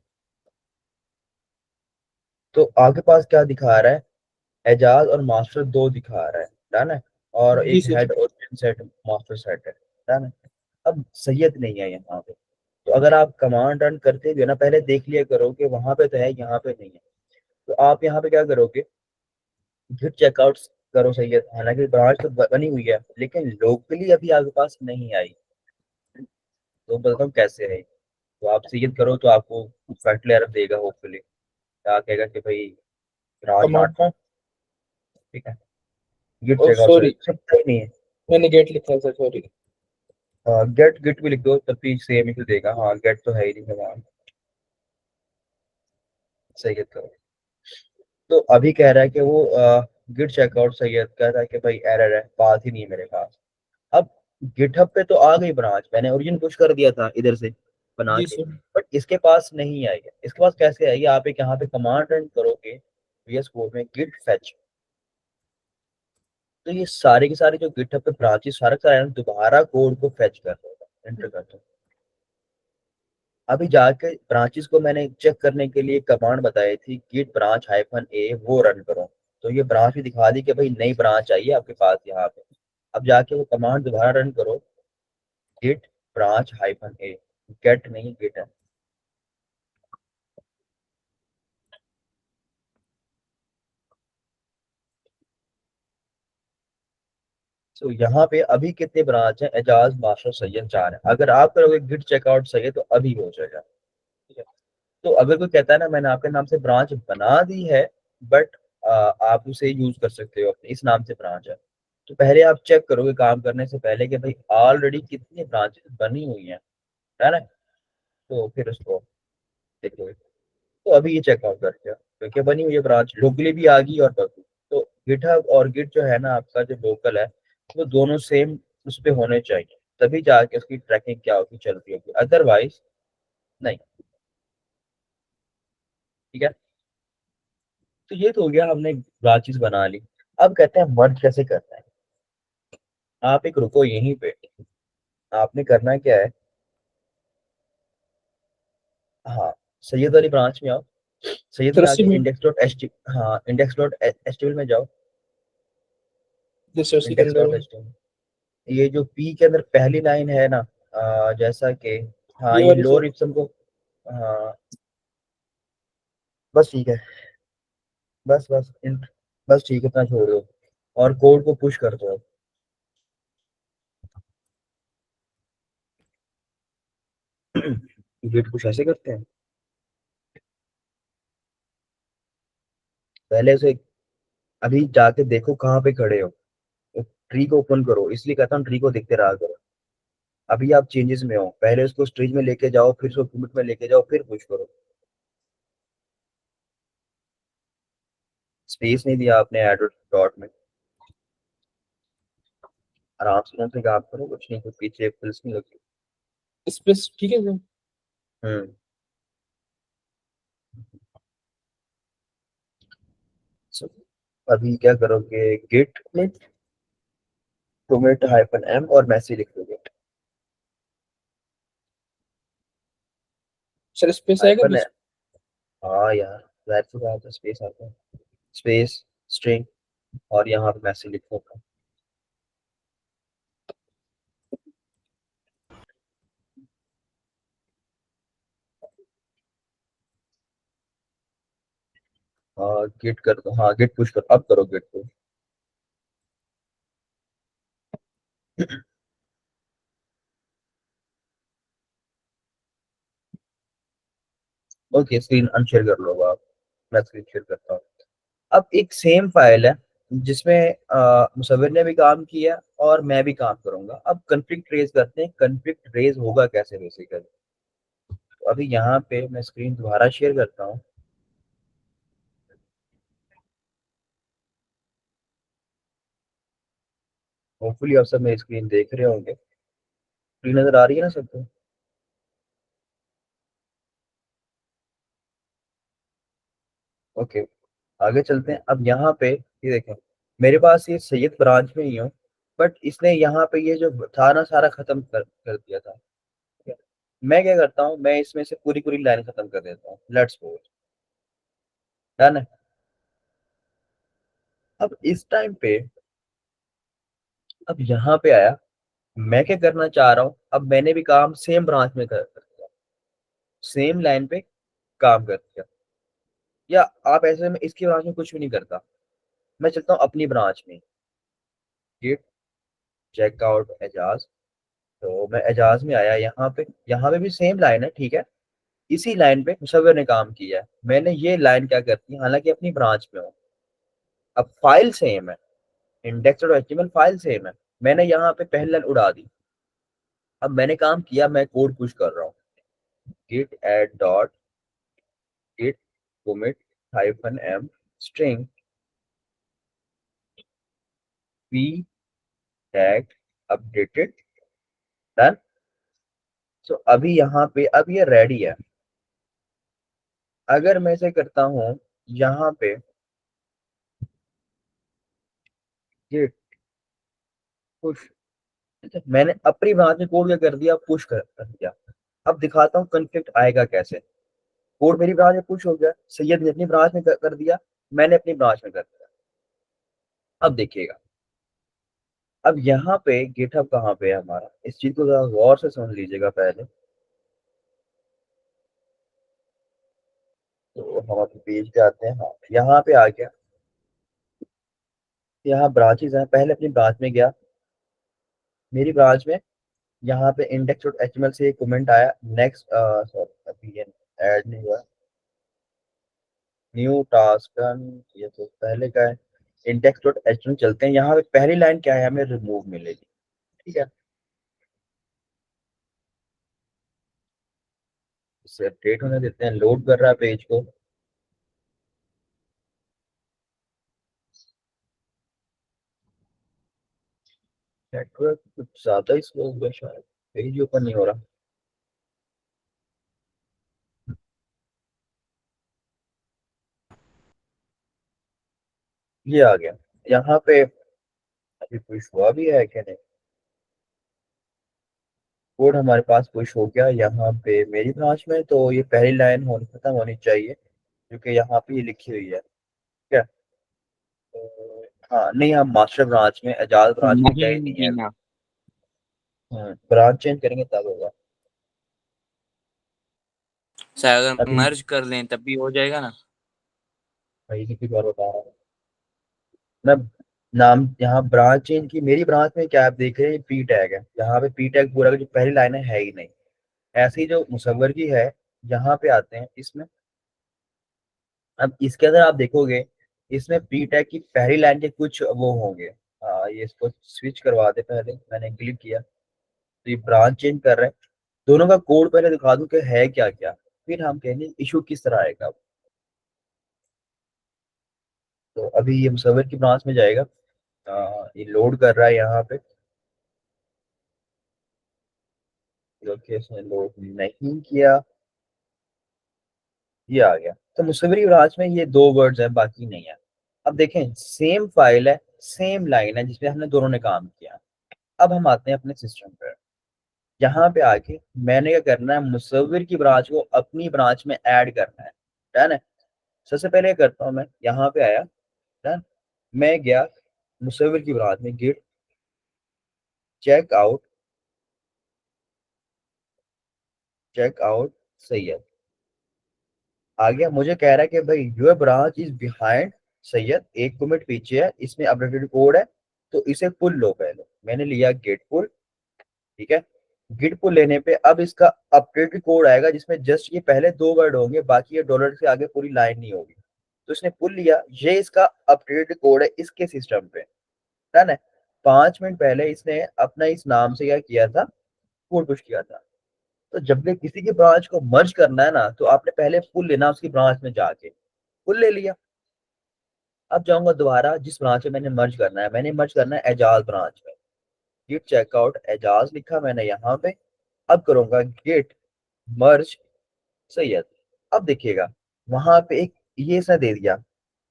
तो आपके पास क्या दिखा रहा है, एजाज और मास्टर दो दिखा रहा है, डन है, और जी एक सर। हेड और सेट मास्टर सेट है, डन है। अब सैयद नहीं है यहाँ पे, तो अगर आप कमांड रन करते भी हो ना, पहले देख लिया करो कि वहां पे तो है, यहाँ पे नहीं है। तो आप यहाँ पे क्या करोगे, गिट चेकआउट करो सैयद, हालांकि ब्रांच तो बनी हुई है लेकिन लोकली अभी आपके पास नहीं आई। तो बताता हूँ कैसे है। तो आप सैयद करो तो आपको फैक्टरी एरर देगा, होपफुली क्या कहेगा कि भाई ब्रांच नॉट कमांड। फाउंड, ठीक है। गिट ओ चेकआउट सॉरी, सही नहीं है। मैंने गेट लिखा है सर, सॉरी। गेट गिट भी लिख दो तब भी सेम ही तो देगा। हाँ, गेट तो है ही नहीं सवाल। सैयद करो। तो अभी कह रहा है कि वो गिट चेकआउट सैयद कह रहा है कि भाई एरर है, बात ही नहीं है मेरे पास। अब गिटहब पे तो आ गई ब्रांच, मैंने ओरिजिन पुश कर दिया था इधर से बना जी के, सर। बट इसके पास नहीं आई है। इसके पास कैसे आएगी, आप एक यहाँ पे कमांड रन करोगे VS कोड में गिट फेच, तो ये सारे के सारे जो गिटहब पे ब्रांचेस सारा का सारा दोबारा कोड को फेच कर देगा, एंटर कर दो। अभी जाके ब्रांचेस को मैंने चेक करने के लिए कमांड बताई थी, गिट ब्रांच -a, वो रन करो। तो ये ब्रांच भी दिखा दी कि भाई नई ब्रांच आई है आपके पास यहाँ पे। अब जाके वो कमांड दोबारा रन करो, गिट ब्रांच -a, गेट नहीं गिट है। तो यहाँ पे अभी कितने ब्रांच है, एजाज मास्टर सैयद 4 है। अगर आप करोगे गिट चेकआउट सैयद तो अभी हो जाएगा, ठीक है। तो अगर कोई कहता है ना मैंने आपके नाम से ब्रांच बना दी है, बट आप उसे यूज कर सकते हो अपने इस नाम से ब्रांच है, तो पहले आप चेक करोगे काम करने से पहले कि भाई ऑलरेडी कितनी ब्रांचेस बनी हुई हैं, है ना। तो फिर उसको देखोगे। तो अभी ये चेकआउट करके क्योंकि बनी हुई है ब्रांच, लोकली भी आ गई और बगी। तो गिटहब और गिट जो है ना आपका जो लोकल है, वो दोनों सेम उस पे होने चाहिए, तभी जाके उसकी ट्रैकिंग क्या होगी, चलती होगी, अदरवाइज नहीं, ठीक है। तो ये तो हो गया, हमने ब्रांचेस बना ली। अब कहते हैं मर्ज कैसे करना है। आप एक रुको यहीं पे, आपने करना क्या है, हाँ, सैयद वाली ब्रांच में आओ, सैयद सर में 80 आके मिनट। इंडेक्स डॉट एच, हाँ इंडेक्स डॉट एच में जाओ, जी सर, इंडेक्स डॉट सिकंदर। एच। ये जो पी के अंदर पहली लाइन है ना, जैसा कि, हाँ ये ये वाली सर। लोअर इप्सिलॉन को, हाँ बस ठीक है, बस बस बस ठीक है, इतना छोड़ दो और कोड को पुश कर दो। गेट पुश ऐसे करते हैं, पहले से अभी जाके देखो कहाँ पे खड़े हो, ट्री को ओपन करो, इसलिए कहता हूँ ट्री को देखते रहा करो। अभी आप चेंजेस में हो, पहले उसको स्टेज में लेके जाओ, फिर उसको कमिट में लेके जाओ, फिर पुश करो। स्पेस नहीं दिया आपने एड डॉट में, आराम से से काम करो, कुछ नहीं, कुछ पीछे फिल्स नहीं लगी। स्पेस ठीक है सर। हम्म। So, अभी क्या करोगे, गिट में commit -m और मैसेज लिख दोगे, सर स्पेस आएगा हाइफन है, बीच। हाँ यार, जाहिर सी बात है स्पेस आता है, स्पेस स्ट्रिंग और यहाँ पे मैसेज लिख दोगे। हाँ गिट कर दो, हाँ गिट पुश करो, अब करो git push. Okay, screen unshare कर लो आप, मैं स्क्रीन शेयर करता हूँ। अब एक सेम फाइल है जिसमें मुसव्विर ने भी काम किया और मैं भी काम करूंगा। अब कन्फ्लिक्ट रेज करते हैं, कन्फ्लिक्ट रेज होगा कैसे बेसिकली। तो अभी यहाँ पे मैं स्क्रीन दोबारा शेयर करता हूँ, होपफुली आप सब मेरी स्क्रीन देख रहे होंगे, स्क्रीन नजर आ रही है ना सबको। ओके, आगे चलते हैं। अब यहाँ पे ये देखें, मेरे पास ये सैयद ब्रांच में ही हूँ, बट इसने यहाँ पे ये जो था ना सारा खत्म कर दिया था। ठीक है? मैं क्या करता हूँ, मैं इसमें से पूरी पूरी लाइन खत्म कर देता हूँ। लेट्स सपोज डन है। अब इस टाइम पे, अब यहाँ पे आया, मैं क्या करना चाह रहा हूँ, अब मैंने भी काम सेम ब्रांच में कर दिया, सेम लाइन पे काम कर दिया। या आप ऐसे में इसकी ब्रांच में कुछ भी नहीं करता, मैं चलता हूँ अपनी ब्रांच में, गिट चेकआउट एजाज। तो मैं एजाज में आया, यहाँ पे भी सेम लाइन है, ठीक है। इसी लाइन पे मुसव्विर ने काम किया है, मैंने ये लाइन क्या करती है, हालांकि अपनी ब्रांच में हूँ, अब फाइल सेम है, इंडेक्स और एचटीएमएल फाइल सेम है, मैंने यहाँ पे पहली लाइन उड़ा दी। अब मैंने काम किया, मैं कोड पुश कर रहा हूँ, git add dot git commit -m string p tag updated done. So अभी यहाँ पे अब ये रेडी है। अगर मैं इसे करता हूँ यहाँ पे git push, मैंने अपनी ब्रांच में कोड क्या कर दिया, पुश कर दिया। अब दिखाता हूँ कॉन्फ्लिक्ट आएगा कैसे। कोड मेरी ब्रांच में पुश हो गया, सैयद ने अपनी ब्रांच में कर दिया, मैंने अपनी ब्रांच में कर दिया। अब देखिएगा, अब यहाँ पे गिटहब कहाँ पे है हमारा, इस चीज को जरा गौर से समझ लीजिएगा पहले। तो हम अपने पेज पे आते हैं, हाँ यहाँ पे आ गया, यहाँ ब्रांचेस हैं, पहले अपनी ब्रांच में गया, मेरी ब्रांच में यहाँ पे इंडेक्स डॉट एचटीएमएल से एक कमेंट आया, नेक्स्ट सॉरी अभी ये ऐड नहीं हुआ, न्यू टास्क, ये तो पहले का है। इंडेक्स डॉट एचटीएमएल चलते हैं, यहाँ पे पहली लाइन क्या है, हमें रिमूव मिलेगी, ठीक है। इसे अपडेट होने देते हैं, लोड कर रहा है पेज को। नेटवर्क कुछ ज्यादा ही स्लो हो गया शायद, पेज ओपन नहीं हो रहा। ये आ गया, यहाँ पे अभी पुश हुआ भी है कि नहीं, कोड हमारे पास पुश हो गया यहाँ पे मेरी ब्रांच में। तो ये पहली लाइन होनी खत्म होनी चाहिए, क्योंकि यहाँ पे ये लिखी हुई है, ठीक है। तो हाँ नहीं, हम मास्टर ब्रांच में, एजाज ब्रांच में गए नहीं नहीं है। जीना। ब्रांच चेंज करेंगे तब होगा। शायद अगर अभी मर्ज कर लें तब भी हो जाएगा ना। भाई कितनी बार बता रहा हूँ मैं, नाम यहाँ ब्रांच चेंज की, मेरी ब्रांच में क्या आप देख रहे हैं, पी टैग है, यहाँ पे पी टैग पूरा का जो पहली लाइन है ही नहीं। ऐसे ही जो मुसव्वर की है, यहाँ पे आते हैं इसमें। अब इसके अंदर आप देखोगे, इसमें पी टैग की पहली लाइन के कुछ वो होंगे। ये इसको स्विच करवा दे, पहले मैंने क्लिक किया तो ये ब्रांच चेंज कर रहे हैं। दोनों का कोड पहले दिखा दूं कि है क्या क्या, फिर हम कहेंगे इशू किस तरह आएगा। तो अभी ये मुसव्वर की ब्रांच में जाएगा, ये लोड कर रहा है यहाँ पे, जो कि इसने लोड नहीं किया, ये आ गया। तो मुसव्वरी ब्रांच में ये दो वर्ड्स है, बाकी नहीं है। अब देखें, सेम फाइल है, सेम लाइन है जिसमें हमने दोनों ने काम किया। अब हम आते हैं अपने सिस्टम पर, यहाँ पे आके मैंने क्या करना है, मुसव्विर की ब्रांच को अपनी ब्रांच में ऐड करना है, डन है। सबसे पहले क्या करता हूँ, मैं यहाँ पे आया, डन, मैं गया मुसव्विर की ब्रांच में, गिट चेक आउट सैयद, आ गया। मुझे कह रहा है कि भाई your branch is behind Syed, एक कमिट पीछे है, इसमें अपडेटेड कोड है, तो इसे पुल लो। पहले मैंने लिया गेट पुल, ठीक है। गिट पुल लेने पे अब इसका अपडेटेड कोड आएगा, जिसमें जस्ट ये पहले दो वर्ड होंगे, बाकी ये डॉलर से आगे पूरी लाइन नहीं होगी। तो इसने पुल लिया, ये इसका अपडेटेड कोड है इसके सिस्टम पे, डन है। 5 मिनट पहले इसने अपना इस नाम से क्या किया था, कोड पुश किया था। तो जब भी किसी की ब्रांच को मर्ज करना है ना, तो आपने पहले पुल लेना उसकी ब्रांच में जाके, पुल ले लिया। अब जाऊंगा दोबारा जिस ब्रांच में मैंने मर्ज करना है, मैंने मर्ज करना है एजाज ब्रांच में, गिट चेकआउट एजाज लिखा मैंने यहाँ पे। अब करूंगा गिट मर्ज सैयद। अब देखिएगा, वहां पे एक ये इसने दे दिया,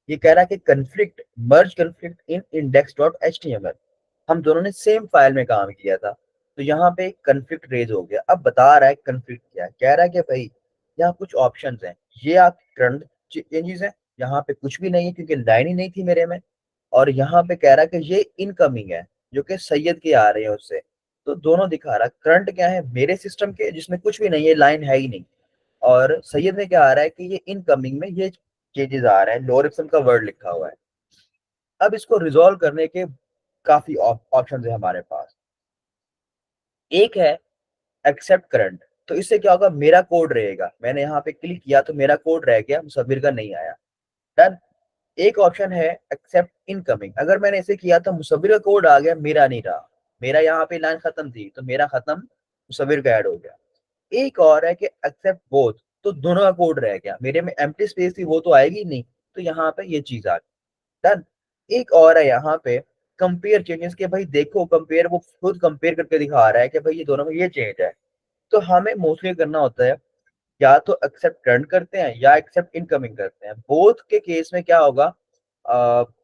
ये कह रहा है कि conflict merge conflict in index dot H T M L, हम दोनों ने सेम फाइल में काम किया था, तो यहाँ पे कन्फ्लिक्ट रेज हो गया। अब बता रहा है कन्फ्लिक्ट क्या है, कह रहा है कि भाई यहाँ कुछ ऑप्शंस हैं, ये आप करंट चेंजेस हैं, यहाँ पे कुछ भी नहीं है क्योंकि लाइन ही नहीं थी मेरे में, और यहाँ पे कह रहा है कि ये इनकमिंग है जो कि सैयद के आ रहे हैं उससे। तो दोनों दिखा रहा है, करंट क्या है मेरे सिस्टम के जिसमें कुछ भी नहीं है, लाइन है ही नहीं, और सैयद में क्या आ रहा है कि ये इनकमिंग में ये चेंजेस आ रहे हैं, लोअर का वर्ड लिखा हुआ है। अब इसको रिजॉल्व करने के काफी ऑप्शन है हमारे पास। एक है एक्सेप्ट करंट, तो इससे क्या होगा, मेरा कोड रहेगा, मैंने यहाँ पे क्लिक किया तो मेरा कोड रह गया, मुसव्विर का नहीं आया, डन। एक ऑप्शन है एक्सेप्ट इनकमिंग, अगर मैंने इसे किया तो मुसव्विर का कोड आ गया, मेरा नहीं रहा, मेरा यहाँ पे लाइन खत्म थी तो मेरा खत्म, मुसव्विर का ऐड हो गया। एक और है कि एक्सेप्ट बोथ, तो दोनों का कोड रह गया, मेरे में एम्प्टी स्पेस थी वो तो आएगी नहीं, तो यहाँ पे ये चीज आ गई, डन। एक और है यहाँ पे कंपेयर चेंजेस के, भाई देखो कंपेयर, वो खुद कंपेयर करके दिखा रहा है कि भाई ये दोनों में ये चेंज है। तो हमें मोस्टली करना होता है या तो एक्सेप्ट टर्न करते हैं या एक्सेप्ट इनकमिंग करते हैं, बोथ के केस में क्या होगा,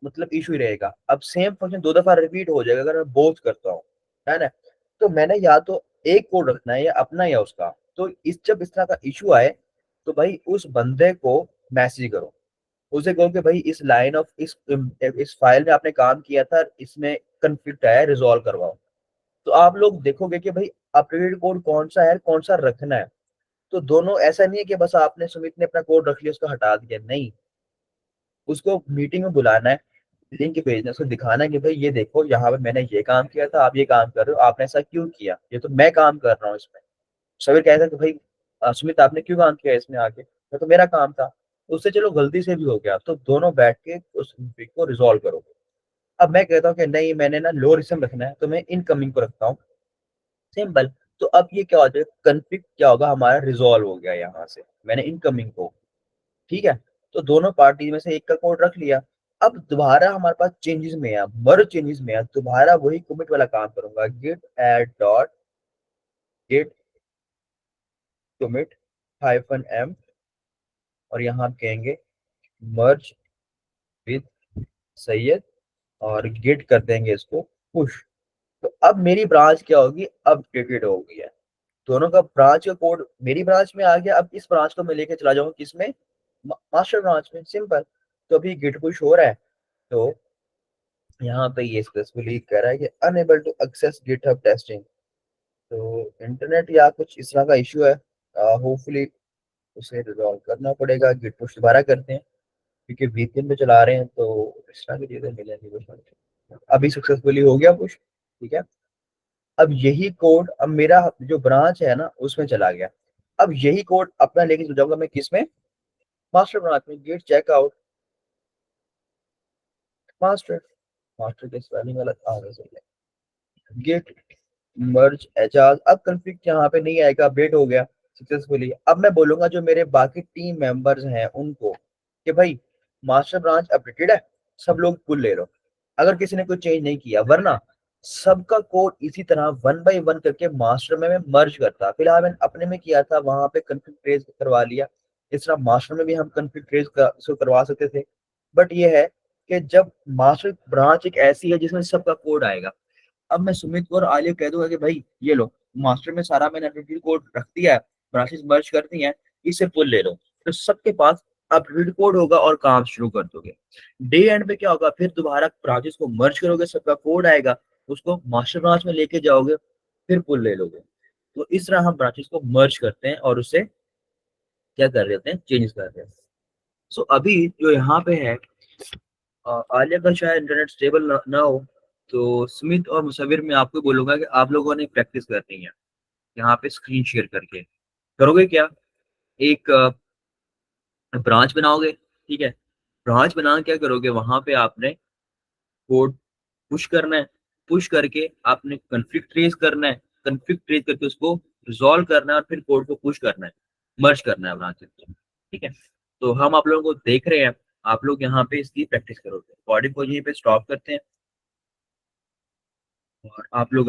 मतलब इशू ही रहेगा। अब सेम फंक्शन दो दफा रिपीट हो जाएगा अगर मैं बोथ करता हूँ, है ना। तो मैंने या तो एक कोड रखना है या अपना या उसका, तो इस जब इस तरह का इशू आए तो भाई उस बंदे को मैसेज करो, उसे कहो कि भाई इस लाइन ऑफ इस फाइल में आपने काम किया था, इसमें कंफ्लिक्ट आया है, रिजॉल्व करवाओ। तो आप लोग देखोगे कि भाई अपडेटेड कोड कौन सा है, कौन सा रखना है। तो दोनों, ऐसा नहीं है कि बस आपने सुमित ने अपना कोड रख लिया उसको हटा दिया, नहीं, उसको मीटिंग में बुलाना है, लिंक भेजना, उसको दिखाना है कि भाई ये देखो यहाँ पे मैंने ये काम किया था, आप ये काम कर रहे हो, आपने ऐसा क्यों किया, ये तो मैं काम कर रहा हूँ इसमें। सबीर कहता है कि भाई सुमित आपने क्यों काम किया इसमें आके, ये तो मेरा काम था। उससे चलो गलती से भी हो गया, तो दोनों बैठ के उस conflict को रिजॉल्व करोगे। अब मैं कहता हूँ कि नहीं मैंने ना लो रिस्म रखना है, तो मैं इनकमिंग को रखता हूँ, सिंपल। तो अब ये क्या हो जाएगा, कन्फ्लिक्ट क्या होगा हमारा, रिजॉल्व हो गया यहाँ से, मैंने इनकमिंग को, ठीक है। तो दोनों पार्टी में से एक का कोड रख लिया। अब दोबारा हमारे पास चेंजेस में है, मर्ज चेंजेस में है, दोबारा वही कमिट वाला काम करूंगा, git add dot git commit hyphen M, और यहाँ हम कहेंगे मर्ज विद सैयद, और गिट कर देंगे इसको पुश। तो अब मेरी ब्रांच क्या होगी, अपडेटेड हो गई है, दोनों का ब्रांच का कोड मेरी ब्रांच में आ गया। अब इस ब्रांच को मैं लेके चला जाऊंगा किसमें, मास्टर ब्रांच में, सिंपल। तो अभी गिट पुश हो रहा है, तो यहाँ पे ये सक्सेसफुली कह रहा है कि unable to access GitHub testing, तो इंटरनेट या कुछ इस तरह का इशू है, होपफुली उसे रिजॉल्व करना पड़ेगा। गिट पुश दोबारा करते हैं क्योंकि वीपीएन पे चला रहे हैं, तो इस तरह की चीजें मिलेंगी कुछ। अभी सक्सेसफुली हो गया पुश, ठीक है। अब यही कोड अब मेरा जो ब्रांच है ना उसमें चला गया, अब यही कोड अपना लेके चल जाऊंगा मैं किसमें, मास्टर ब्रांच में, गेट चेकआउट मास्टर, मास्टर के स्पेलिंग गलत आ रहा है, गेट मर्ज एजाज। अब कंफ्लिक्ट यहाँ पे नहीं आएगा, अपडेट हो गया सक्सेसफुली। अब मैं बोलूंगा जो मेरे बाकी टीम मेंबर्स हैं उनको कि भाई मास्टर ब्रांच अपडेटेड है, सब लोग पुल ले लो, अगर किसी ने कोई चेंज नहीं किया, वरना सबका कोड इसी तरह वन बाय वन करके मास्टर में मैं मर्ज करता। फिलहाल मैंने अपने में किया था, वहां पे कंफ्लिक्ट ट्रेस करवा लिया, इस तरह मास्टर में भी हम कंफ्लिक्ट ट्रेस करवा सकते थे। बट ये है कि जब मास्टर ब्रांच एक ऐसी है जिसमें सबका कोड आएगा, अब मैं सुमित को और आलिया कह दूंगा कि भाई ये लो, मास्टर में सारा मैंने अपडेटेड कोड रख दिया है, ब्रांचेस मर्ज कर दी हैं, इससे पुल ले लो, तो सबके पास अपडेटेड कोड होगा और काम शुरू कर दोगे। डे एंड पे क्या होगा, फिर दोबारा ब्रांचेस को मर्ज करोगे, सबका कोड आएगा, उसको मास्टर ब्रांच में लेके जाओगे, फिर पुल ले लोगे। तो इस तरह हम ब्रांचेस को मर्ज करते हैं और उसे क्या कर रहे होते हैं, चेंज कर रहे हैं। सो अभी जो यहाँ पे है, आलिया का शायद इंटरनेट स्टेबल ना हो, तो स्मिथ और मुसविर में आपको बोलूंगा कि आप लोगों ने प्रैक्टिस करनी है, यहाँ पे स्क्रीन शेयर करके करोगे क्या, एक ब्रांच बनाओगे, ठीक है। ब्रांच बना क्या करोगे, वहां पे आपने कोड पुश करना है, पुश करके आपने कन्फ्लिक्ट रेज करना है, कन्फ्लिक्ट रेज करके उसको रिजॉल्व करना है, और फिर कोड को पुश करना है, मर्ज करना है ब्रांच, ठीक है। तो हम आप लोगों को देख रहे हैं, आप लोग यहाँ पे इसकी प्रैक्टिस करोगे। रिकॉर्डिंग को यहीं पे स्टॉप करते हैं और आप लोग